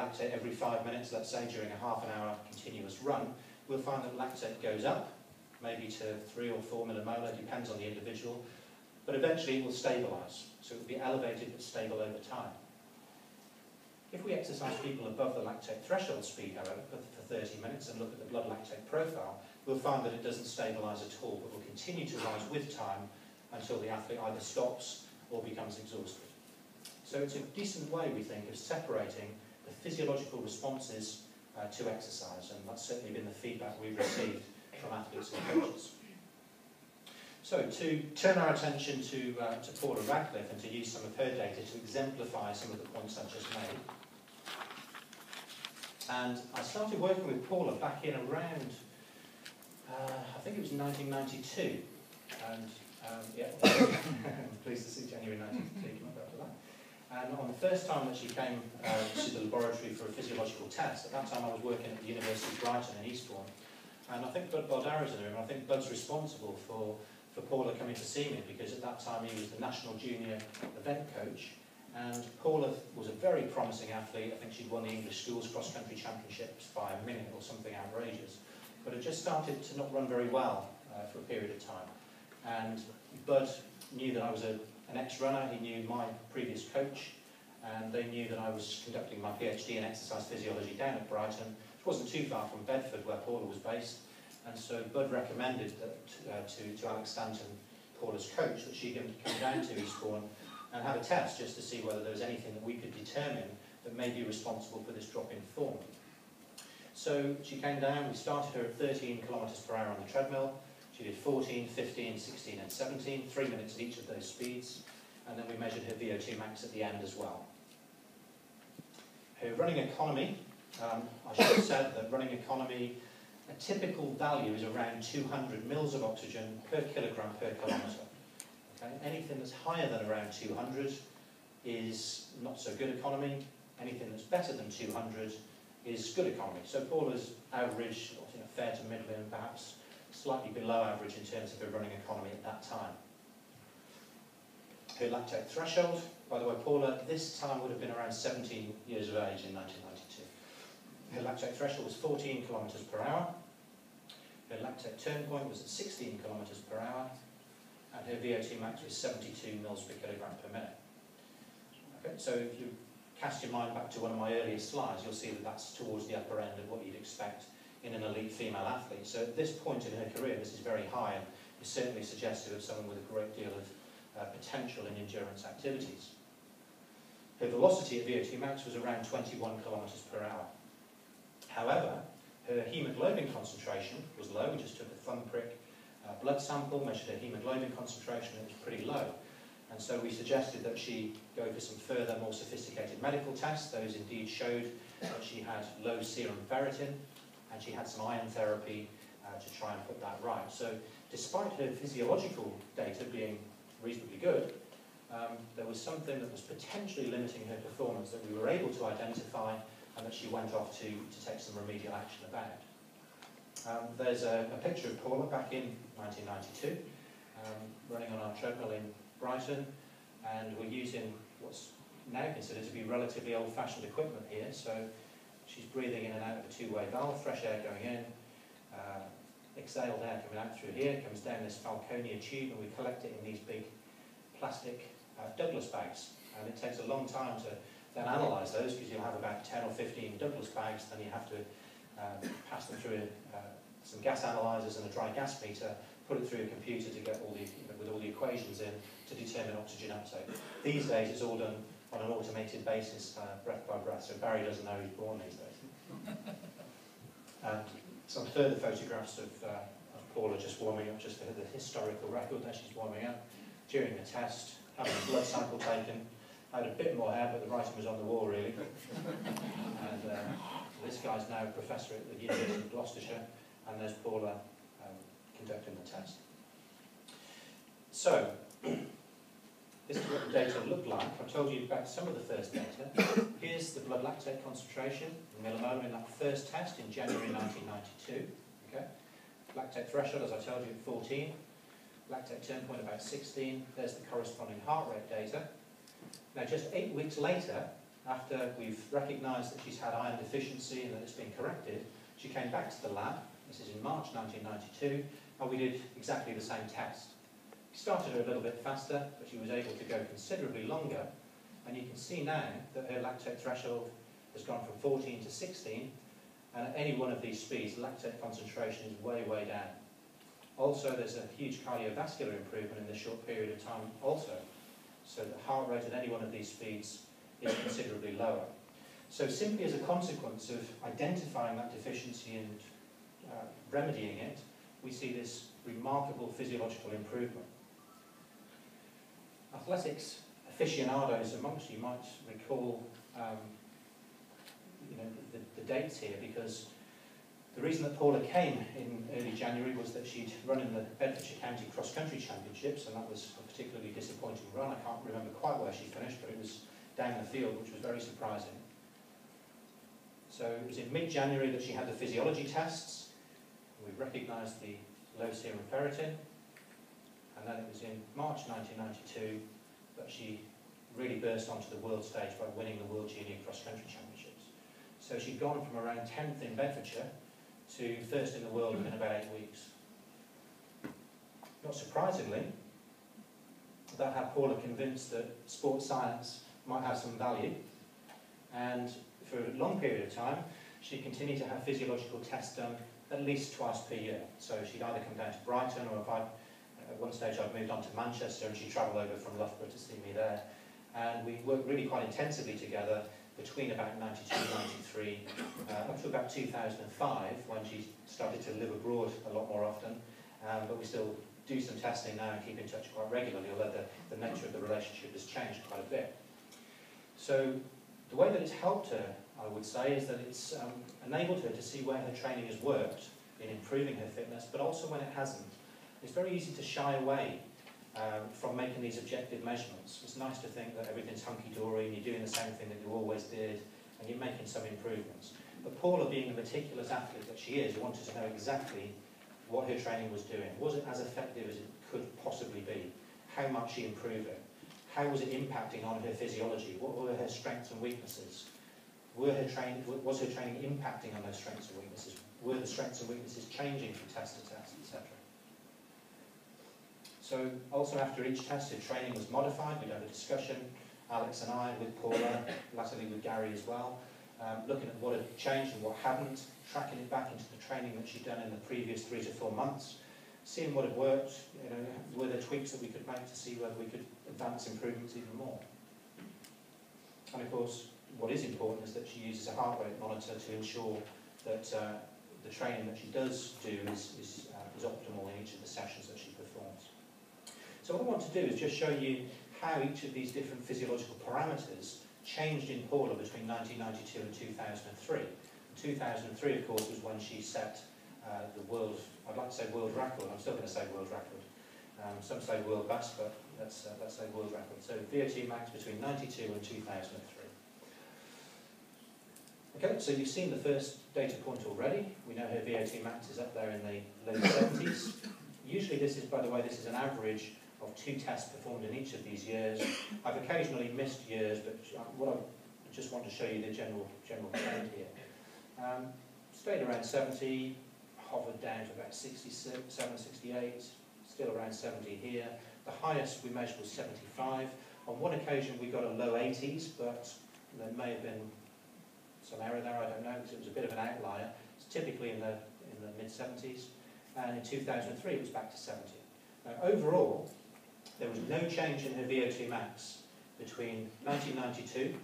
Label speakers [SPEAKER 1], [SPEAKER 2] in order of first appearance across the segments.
[SPEAKER 1] lactate every 5 minutes, let's say during a half an hour continuous run, we'll find that lactate goes up, maybe to 3 or 4 millimolar, depends on the individual, but eventually it will stabilise. So it will be elevated but stable over time. If we exercise people above the lactate threshold speed, however, for 30 minutes and look at the blood lactate profile, we'll find that it doesn't stabilise at all, but will continue to rise with time until the athlete either stops or becomes exhausted. So it's a decent way, we think, of separating the physiological responses to exercise, and that's certainly been the feedback we've received from athletes and coaches. So to turn our attention to Paula Radcliffe and to use some of her data to exemplify some of the points I've just made. And I started working with Paula back in around, I think it was 1992. And yeah, I'm pleased to see January 1992 come up after that. And on the first time that she came to the laboratory for a physiological test, at that time I was working at the University of Brighton in Eastbourne. And I think Bud Baldaro's in the room, and I think Bud's responsible for Paula coming to see me, because at that time he was the national junior event coach, and Paula was a very promising athlete. I think she'd won the English Schools cross-country championships by a minute or something outrageous, but had just started to not run very well for a period of time. And Bud knew that I was an ex-runner, he knew my previous coach, and they knew that I was conducting my PhD in exercise physiology down at Brighton. It wasn't too far from Bedford, where Paula was based. And so Bud recommended that to Alex Stanton, Paula's coach, that she come down to Eastbourne and have a test just to see whether there was anything that we could determine that may be responsible for this drop in form. So she came down, we started her at 13 kilometres per hour on the treadmill. She did 14, 15, 16 and 17, 3 minutes at each of those speeds. And then we measured her VO2 max at the end as well. Her running economy, I should have said that running economy, a typical value is around 200 mils of oxygen per kilogram per kilometre. Okay? Anything that's higher than around 200 is not so good economy. Anything that's better than 200 is good economy. So Paula's average, fair to middling, perhaps slightly below average in terms of her running economy at that time. Her lactate threshold, by the way, Paula this time would have been around 17 years of age in 1992. Her lactate threshold was 14 kilometres per hour. Her lactate turn point was at 16 kilometres per hour. And her VO2 max was 72 mils per kilogram per minute. Okay, so if you cast your mind back to one of my earlier slides, you'll see that that's towards the upper end of what you'd expect in an elite female athlete. So at this point in her career, this is very high, and is certainly suggestive of someone with a great deal of potential in endurance activities. Her velocity at VO2 max was around 21 kilometres per hour. However, her haemoglobin concentration was low. We just took a thumb prick blood sample, measured her haemoglobin concentration, and it was pretty low. And so we suggested that she go for some further, more sophisticated medical tests. Those indeed showed that she had low serum ferritin, and she had some iron therapy to try and put that right. So despite her physiological data being reasonably good, there was something that was potentially limiting her performance that we were able to identify, and that she went off to take some remedial action about. There's a picture of Paula back in 1992, running on our treadmill in Brighton, and we're using what's now considered to be relatively old-fashioned equipment here. So she's breathing in and out of a two-way valve, fresh air going in, exhaled air coming out through here, comes down this Falconia tube, and we collect it in these big plastic Douglas bags. And it takes a long time to then analyse those, because you'll have about 10 or 15 Douglas bags, then you have to pass them through some gas analyzers and a dry gas meter, put it through a computer to get all the, with all the equations in to determine oxygen uptake. These days it's all done on an automated basis, breath by breath, so Barry doesn't know he's born these days. And some further photographs of Paula just warming up, just for the historical record. There she's warming up during the test, having a blood sample taken. I had a bit more hair, but the writing was on the wall, really. And this guy's now a professor at the University of Gloucestershire, and there's Paula conducting the test. So, this is what the data looked like. I told you about some of the first data. Here's the blood lactate concentration in millimolar in that first test in January 1992. Okay. Lactate threshold, as I told you, at 14. Lactate turn point about 16. There's the corresponding heart rate data. Now, just 8 weeks later, after we've recognised that she's had iron deficiency and that it's been corrected, she came back to the lab, this is in March 1992, and we did exactly the same test. We started her a little bit faster, but she was able to go considerably longer, and you can see now that her lactate threshold has gone from 14 to 16, and at any one of these speeds, lactate concentration is way, way down. Also, there's a huge cardiovascular improvement in this short period of time also, so the heart rate at any one of these speeds is considerably lower. So simply as a consequence of identifying that deficiency and remedying it, we see this remarkable physiological improvement. Athletics aficionados amongst you might recall the dates here, because the reason that Paula came in early January was that she'd run in the Bedfordshire County Cross Country Championships, and that was a particularly disappointing run. I can't remember quite where she finished, but it was down the field, which was very surprising. So it was in mid-January that she had the physiology tests. We recognised the low serum ferritin, and then it was in March 1992 that she really burst onto the world stage by winning the World Junior Cross Country Championships. So she'd gone from around 10th in Bedfordshire to first in the world within about 8 weeks. Not surprisingly, that had Paula convinced that sports science might have some value, and for a long period of time she continued to have physiological tests done at least twice per year. So she'd either come down to Brighton, or if at one stage I'd moved on to Manchester and she'd travel over from Loughborough to see me there, and we worked really quite intensively together between about 92 and 93 up to about 2005, when she started to live abroad a lot more often, but we still do some testing now and keep in touch quite regularly, although the nature of the relationship has changed quite a bit. So the way that it's helped her, I would say, is that it's enabled her to see where her training has worked in improving her fitness, but also when it hasn't. It's very easy to shy away from making these objective measurements. It's nice to think that everything's hunky-dory and you're doing the same thing that you always did and you're making some improvements. But Paula, being the meticulous athlete that she is, wanted to know exactly what her training was doing. Was it as effective as it could possibly be? How might she improve it? How was it impacting on her physiology? What were her strengths and weaknesses? Was her training impacting on those strengths and weaknesses? Were the strengths and weaknesses changing from test to test, etc.? So also after each test, her training was modified. We'd have a discussion, Alex and I, with Paula, latterly with Gary as well, looking at what had changed and what hadn't, tracking it back into the training that she'd done in the previous 3 to 4 months, seeing what had worked, were there tweaks that we could make to see whether we could advance improvements even more. And of course, what is important is that she uses a heart rate monitor to ensure that the training that she does do is optimal in each of the sessions that she performs. So what I want to do is just show you how each of these different physiological parameters changed in Paula between 1992 and 2003. 2003, of course, was when she set the world, I'd like to say world record, I'm still going to say world record. Some say world best, but let's say world record. So VO2 max between 92 and 2003. Okay, so you've seen the first data point already. We know her VO2 max is up there in the low 70s. Usually this is, by the way, this is an average of 2 tests performed in each of these years. I've occasionally missed years, but what I just want to show you the general trend here. Stayed around 70, hovered down to about 67, 68, still around 70 here. The highest we measured was 75. On one occasion we got a low 80s, but there may have been some error there, I don't know, because it was a bit of an outlier. It's typically in the mid-70s, and in 2003 it was back to 70. Now overall, there was no change in her VO2 max between 1992,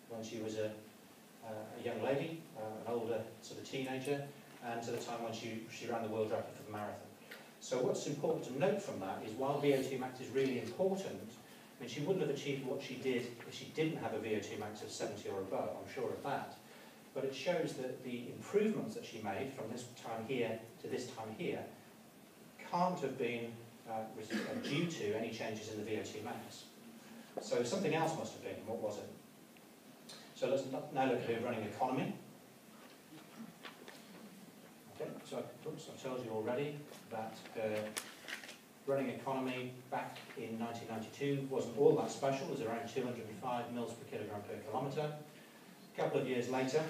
[SPEAKER 1] when she was a young lady, an older sort of teenager, and to the time when she ran the world record for the marathon. So what's important to note from that is, while VO2 max is really important, I mean, she wouldn't have achieved what she did if she didn't have a VO2 max of 70 or above, I'm sure of that. But it shows that the improvements that she made from this time here to this time here can't have been due to any changes in the VO2 max. So something else must have been. What was it? So let's now look at her running economy. Okay, so I told you already that her running economy back in 1992 wasn't all that special. It was around 205 mils per kilogram per kilometre. A couple of years later,